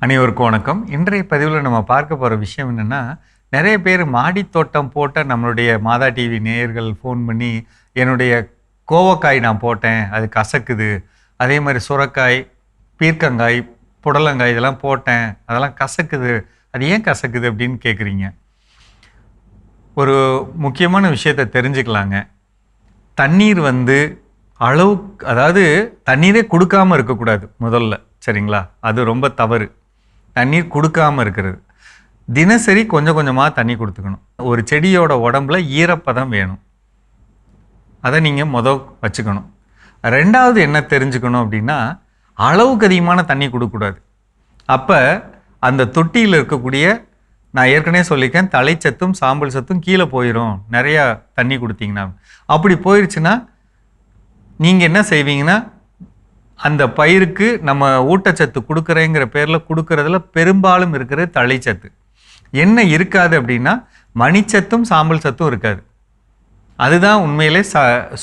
அனைவருக்கும் வணக்கம். இன்றைய பதிவில் நம்ம பார்க்க போகிற விஷயம் என்னென்னா, நிறைய பேர் மாடி தோட்டம் போட்ட நம்மளுடைய மாதா டிவி நேயர்கள் ஃபோன் பண்ணி, என்னுடைய கோவக்காய் நான் போட்டேன், அது கசக்குது. அதே மாதிரி சுரைக்காய், பீர்க்கங்காய், புடலங்காய் இதெல்லாம் போட்டேன், அதெல்லாம் கசக்குது. அது ஏன் கசக்குது அப்படின்னு கேட்குறீங்க. ஒரு முக்கியமான விஷயத்தை தெரிஞ்சுக்கலாங்க. தண்ணீர் அளவுக்கு, அதாவது தண்ணீரே கொடுக்காமல் இருக்கக்கூடாது முதல்ல, சரிங்களா? அது ரொம்ப தவறு. தண்ணீர் கொடுக்காமல் இருக்கிறது. தினசரி கொஞ்சம் கொஞ்சமாக தண்ணி கொடுத்துக்கணும். ஒரு செடியோட உடம்புல ஈரப்பதம் வேணும். அதை நீங்கள் வச்சுக்கணும். ரெண்டாவது என்ன தெரிஞ்சுக்கணும் அப்படின்னா, அளவுக்கு அதிகமான தண்ணி கொடுக்கக்கூடாது. அப்போ அந்த தொட்டியில் இருக்கக்கூடிய, நான் ஏற்கனவே சொல்லியிருக்கேன், தலைச்சத்தும் சாம்பல் சத்தும் கீழே போயிடும் நிறையா தண்ணி கொடுத்தீங்கன்னா. அப்படி போயிடுச்சுன்னா நீங்கள் என்ன செய்வீங்கன்னா, அந்த பயிருக்கு நம்ம ஊட்டச்சத்து கொடுக்குறேங்கிற பேரில் கொடுக்கறதுல பெரும்பாலும் இருக்கிறது தழைச்சத்து. என்ன இருக்காது அப்படின்னா, மணிச்சத்தும் சாம்பல் சத்தும் இருக்காது. அதுதான் உண்மையிலே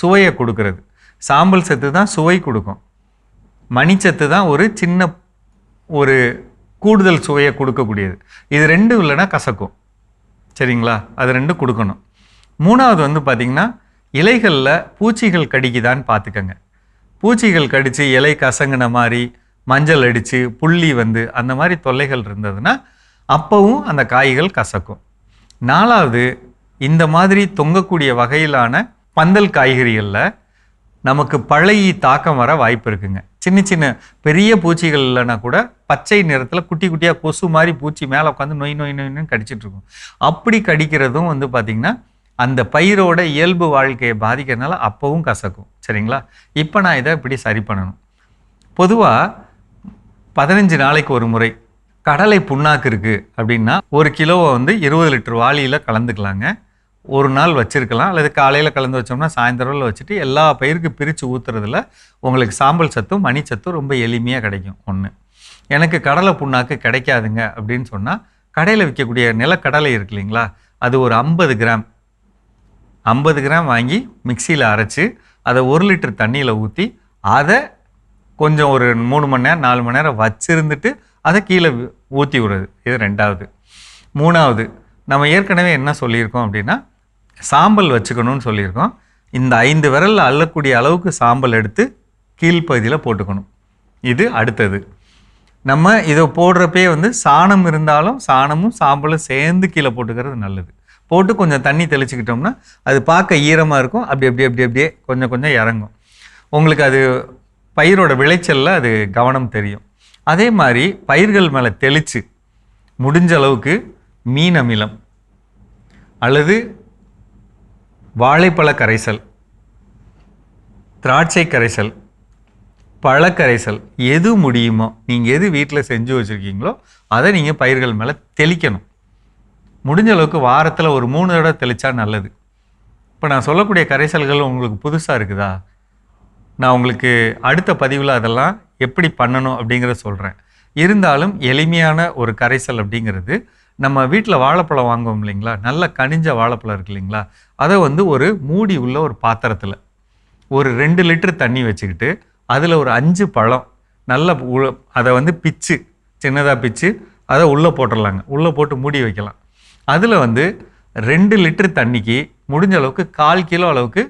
சுவையை கொடுக்கறது. சாம்பல் சத்து தான் சுவை கொடுக்கும். மணிச்சத்து தான் ஒரு சின்ன ஒரு கூடுதல் சுவையை கொடுக்கக்கூடியது. இது ரெண்டும் இல்லைன்னா கசக்கும், சரிங்களா? அது ரெண்டும் கொடுக்கணும். மூணாவது பார்த்திங்கன்னா, இலைகளில் பூச்சிகள் கடிக்குதான்னு பார்த்துக்கங்க. பூச்சிகள் கடித்து இலை கசங்கின மாதிரி, மஞ்சள் அடித்து, புள்ளி அந்த மாதிரி தொல்லைகள் இருந்ததுன்னா அப்போவும் அந்த காய்கள் கசக்கும். நாலாவது, இந்த மாதிரி தொங்கக்கூடிய வகையிலான பந்தல் காய்கறிகளில் நமக்கு பழைய தாக்கம் வர வாய்ப்பு இருக்குங்க. சின்ன சின்ன பெரிய பூச்சிகள் இல்லைன்னா கூட பச்சை நிறத்தில் குட்டி குட்டியாக கொசு மாதிரி பூச்சி மேலே உட்காந்து நொய் நொய் நொய்னு கடிச்சிட்ருக்கும். அப்படி கடிக்கிறதும் பார்த்திங்கன்னா அந்த பயிரோட இயல்பு வாழ்க்கையை பாதிக்கிறதுனால அப்பவும் கசக்கும், சரிங்களா? இப்போ நான் இதை இப்படி சரி பண்ணணும். பொதுவாக 15 நாளைக்கு ஒரு முறை கடலை புண்ணாக்கு இருக்குது அப்படின்னா, ஒரு கிலோவை 20 லிட்டர் வாளியில் கலந்துக்கலாங்க. ஒரு நாள் வச்சுருக்கலாம், அல்லது காலையில் கலந்து வச்சோம்னா சாயந்தரம்ல வச்சுட்டு எல்லா பயிருக்கு பிரித்து ஊற்றுறதுல உங்களுக்கு சாம்பல் சத்தும் மணிச்சத்தும் ரொம்ப எளிமையாக கிடைக்கும். ஒன்று, எனக்கு கடலை புண்ணாக்கு கிடைக்காதுங்க அப்படின்னு சொன்னால், கடையில் விற்கக்கூடிய நிலக்கடலை இருக்கு இல்லைங்களா, அது ஒரு 50 கிராம் வாங்கி மிக்சியில் அரைச்சி அதை 1 லிட்டர் தண்ணியில் ஊற்றி அதை கொஞ்சம் ஒரு 3 மணி நேரம் 4 மணி நேரம் வச்சுருந்துட்டு அதை கீழே ஊற்றி விடுறது. இது ரெண்டாவது. மூணாவது, நம்ம ஏற்கனவே என்ன சொல்லியிருக்கோம் அப்படின்னா, சாம்பல் வச்சுக்கணும்னு சொல்லியிருக்கோம். இந்த 5 விரலில் அள்ளக்கூடிய அளவுக்கு சாம்பல் எடுத்து கீழ்ப்பகுதியில் போட்டுக்கணும். இது அடுத்தது. நம்ம இதை போடுறப்பே சாணம் இருந்தாலும் சாணமும் சாம்பலும் சேர்ந்து கீழே போட்டுக்கிறது நல்லது. போட்டு கொஞ்சம் தண்ணி தெளிச்சுக்கிட்டோம்னா அது பார்க்க ஈரமாக இருக்கும். அப்படியே கொஞ்சம் கொஞ்சம் இறங்கும். உங்களுக்கு அது பயிரோட விளைச்சலில் அது கவனம் தெரியும். அதே மாதிரி பயிர்கள் மேலே தெளித்து முடிஞ்ச அளவுக்கு மீன் அமிலம் அல்லது வாழைப்பழ கரைசல், திராட்சை கரைசல், பழக்கரைசல், எது முடியுமோ நீங்கள் எது வீட்டில் செஞ்சு வச்சுருக்கீங்களோ அதை நீங்கள் பயிர்கள் மேலே தெளிக்கணும். முடிஞ்ச அளவுக்கு வாரத்தில் ஒரு 3 தடவை தெளித்தா நல்லது. இப்போ நான் சொல்லக்கூடிய கரைசல்கள் உங்களுக்கு புதுசாக இருக்குதா? நான் உங்களுக்கு அடுத்த பதிவில் அதெல்லாம் எப்படி பண்ணணும் அப்படிங்கிறத சொல்கிறேன். இருந்தாலும் எளிமையான ஒரு கரைசல் அப்படிங்கிறது, நம்ம வீட்டில் வாழைப்பழம் வாங்குவோம் இல்லைங்களா, நல்ல கனிஞ்ச வாழைப்பழம் இருக்கு இல்லைங்களா, அதை ஒரு மூடி உள்ள ஒரு பாத்திரத்தில் ஒரு 2 லிட்டர் தண்ணி வச்சுக்கிட்டு அதில் ஒரு 5 பழம் நல்ல அதை பிச்சு சின்னதாக பிச்சு அதை உள்ளே போட்டுடலாங்க. உள்ளே போட்டு மூடி வைக்கலாம். அதில் 2 லிட்டர் தண்ணிக்கு முடிஞ்ச அளவுக்கு 1/4 கிலோ அளவுக்கு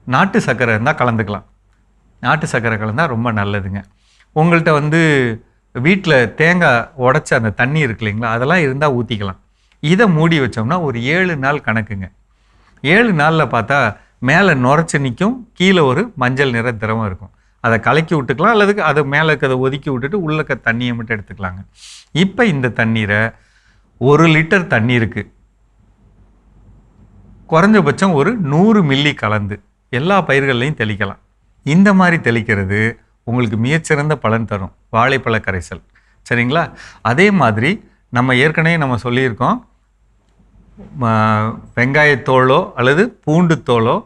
நாட்டு சர்க்கரை இருந்தால் கலந்துக்கலாம். நாட்டு சர்க்கரை கலந்தால் ரொம்ப நல்லதுங்க. உங்கள்கிட்ட வீட்டில் தேங்காய் உடச்ச அந்த தண்ணி இருக்கு இல்லைங்களா, அதெல்லாம் இருந்தால் ஊற்றிக்கலாம். இதை மூடி வச்சோம்னா ஒரு 7 நாள் கணக்குங்க. 7 நாளில் பார்த்தா மேலே நுரைச்சி நிற்கும், கீழே ஒரு மஞ்சள் நிற திரவம் இருக்கும். அதை கலக்கி விட்டுக்கலாம், அல்லது அதை மேலே இருக்கிறத ஒதுக்கி விட்டுட்டு உள்ளக்க தண்ணியை மட்டும் எடுத்துக்கலாங்க. இப்போ இந்த தண்ணீரை 1 லிட்டர் தண்ணீருக்கு குறைஞ்சபட்சம் ஒரு 100 மில்லி கலந்து எல்லா பயிர்கள்லையும் தெளிக்கலாம். இந்த மாதிரி தெளிக்கிறது உங்களுக்கு மிகச்சிறந்த பலன் தரும் வாழைப்பழ கரைசல், சரிங்களா? அதே மாதிரி நம்ம ஏற்கனவே சொல்லியிருக்கோம், வெங்காயத்தோலோ அல்லது பூண்டு தோலோ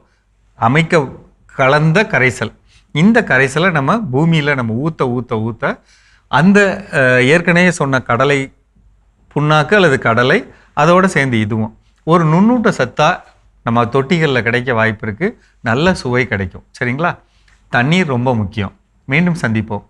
அமைக்க கலந்த கரைசல். இந்த கரைசலை நம்ம பூமியில் நம்ம ஊற்ற அந்த ஏற்கனவே சொன்ன கடலை புண்ணாக்கு அல்லது கடலை அதோடு சேர்ந்து இதுவும் ஒரு நுண்ணூட்ட சத்தாக நம்ம தொட்டிகளில் கிடைக்க வாய்ப்பு இருக்குது. நல்ல சுவை கிடைக்கும், சரிங்களா? தண்ணீர் ரொம்ப முக்கியம். மீண்டும் சந்திப்போம்.